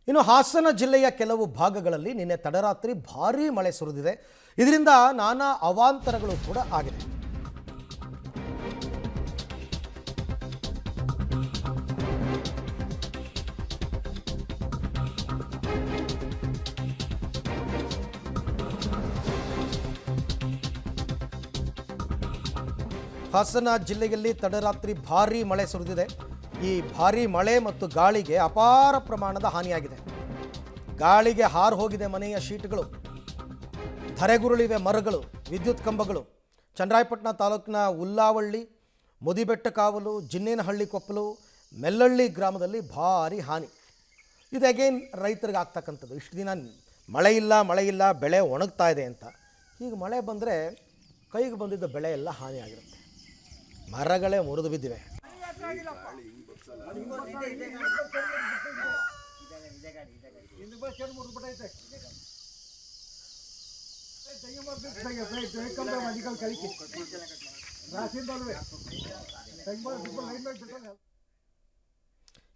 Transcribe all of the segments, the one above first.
ಇನ್ನು ಹಾಸನ ಜಿಲ್ಲೆಯ ಕೆಲವು ಭಾಗಗಳಲ್ಲಿ ನಿನ್ನೆ ತಡರಾತ್ರಿ ಭಾರೀ ಮಳೆ ಸುರಿದಿದೆ. ಇದರಿಂದ ನಾನಾ ಅವಾಂತರಗಳು ಕೂಡ ಆಗಿದೆ. ಹಾಸನ ಜಿಲ್ಲೆಯಲ್ಲಿ ತಡರಾತ್ರಿ ಭಾರೀ ಮಳೆ ಸುರಿದಿದೆ. ಈ ಭಾರೀ ಮಳೆ ಮತ್ತು ಗಾಳಿಗೆ ಅಪಾರ ಪ್ರಮಾಣದ ಹಾನಿಯಾಗಿದೆ. ಗಾಳಿಗೆ ಹಾರು ಹೋಗಿದೆ ಮನೆಯ ಶೀಟ್ಗಳು, ಧರೆಗುರುಳಿವೆ ಮರಗಳು, ವಿದ್ಯುತ್ ಕಂಬಗಳು. ಚನ್ನರಾಯಪಟ್ಟಣ ತಾಲೂಕಿನ ಉಲ್ಲಾವಳ್ಳಿ, ಮುದಿಬೆಟ್ಟಕಾವಲು, ಜಿನ್ನೇನಹಳ್ಳಿ ಕೊಪ್ಪಲು, ಮೆಲ್ಲಳ್ಳಿ ಗ್ರಾಮದಲ್ಲಿ ಭಾರೀ ಹಾನಿ. ಇದು ಅಗೇನ್ ರೈತರಿಗೆ ಆಗ್ತಕ್ಕಂಥದ್ದು. ಇಷ್ಟು ದಿನ ಮಳೆ ಇಲ್ಲ ಬೆಳೆ ಒಣಗ್ತಾ ಇದೆ ಅಂತ. ಈಗ ಮಳೆ ಬಂದರೆ ಕೈಗೆ ಬಂದಿದ್ದ ಬೆಳೆ ಎಲ್ಲ ಹಾನಿಯಾಗಿರುತ್ತೆ. ಮರಗಳೇ ಮುರಿದು ಬಿದ್ದಿವೆ.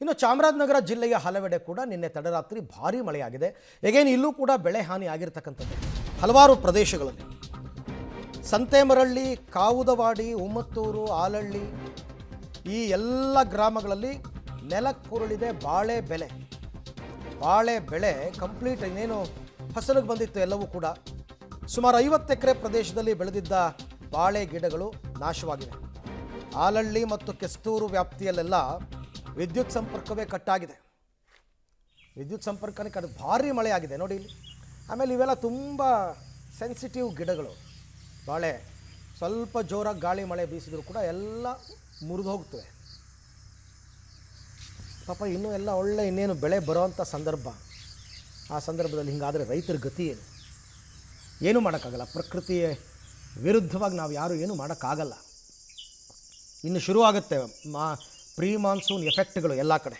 ಇನ್ನು ಚಾಮರಾಜನಗರ ಜಿಲ್ಲೆಯ ಹಲವೆಡೆ ಕೂಡ ನಿನ್ನೆ ತಡರಾತ್ರಿ ಭಾರೀ ಮಳೆಯಾಗಿದೆ. ಹೇಗೇನು ಇಲ್ಲೂ ಕೂಡ ಬೆಳೆ ಹಾನಿ ಆಗಿರ್ತಕ್ಕಂಥದ್ದು ಹಲವಾರು ಪ್ರದೇಶಗಳಲ್ಲಿ. ಸಂತೇಮರಳ್ಳಿ, ಕಾವುದವಾಡಿ, ಉಮ್ಮತ್ತೂರು, ಆಲಳ್ಳಿ ಈ ಎಲ್ಲ ಗ್ರಾಮಗಳಲ್ಲಿ ನೆಲಕ್ಕುರುಳಿದೆ ಬಾಳೆ ಬೆಳೆ ಕಂಪ್ಲೀಟ್. ಇನ್ನೇನು ಫಸಲಿಗೆ ಬಂದಿತ್ತು ಎಲ್ಲವೂ ಕೂಡ. ಸುಮಾರು 50 ಎಕರೆ ಪ್ರದೇಶದಲ್ಲಿ ಬೆಳೆದಿದ್ದ ಬಾಳೆ ಗಿಡಗಳು ನಾಶವಾಗಿವೆ. ಆಲಳ್ಳಿ ಮತ್ತು ಕೆಸ್ತೂರು ವ್ಯಾಪ್ತಿಯಲ್ಲೆಲ್ಲ ವಿದ್ಯುತ್ ಸಂಪರ್ಕವೇ ಕಟ್ಟಾಗಿದೆ. ವಿದ್ಯುತ್ ಸಂಪರ್ಕನೇ ಭಾರೀ ಮಳೆ ಆಗಿದೆ ನೋಡಿ ಇಲ್ಲಿ. ಆಮೇಲೆ ಇವೆಲ್ಲ ತುಂಬ ಸೆನ್ಸಿಟಿವ್ ಗಿಡಗಳು. ಬಾಳೆ ಸ್ವಲ್ಪ ಜೋರಾಗಿ ಗಾಳಿ ಮಳೆ ಬೀಸಿದ್ರು ಕೂಡ ಎಲ್ಲ ಮುರಿದು ಹೋಗ್ತವೆ ಪಾಪ. ಇನ್ನೂ ಎಲ್ಲ ಒಳ್ಳೆ ಇನ್ನೇನು ಬೆಳೆ ಬರೋವಂಥ ಸಂದರ್ಭ. ಆ ಸಂದರ್ಭದಲ್ಲಿ ಹಿಂಗಾದರೆ ರೈತರ ಗತಿ ಏನೂ ಮಾಡೋಕ್ಕಾಗಲ್ಲ. ಪ್ರಕೃತಿಯ ವಿರುದ್ಧವಾಗಿ ನಾವು ಯಾರೂ ಏನೂ ಮಾಡೋಕ್ಕಾಗಲ್ಲ. ಇನ್ನು ಶುರು ಆಗುತ್ತೆ ಪ್ರೀ ಮಾನ್ಸೂನ್ ಎಫೆಕ್ಟ್ಗಳು ಎಲ್ಲ ಕಡೆ.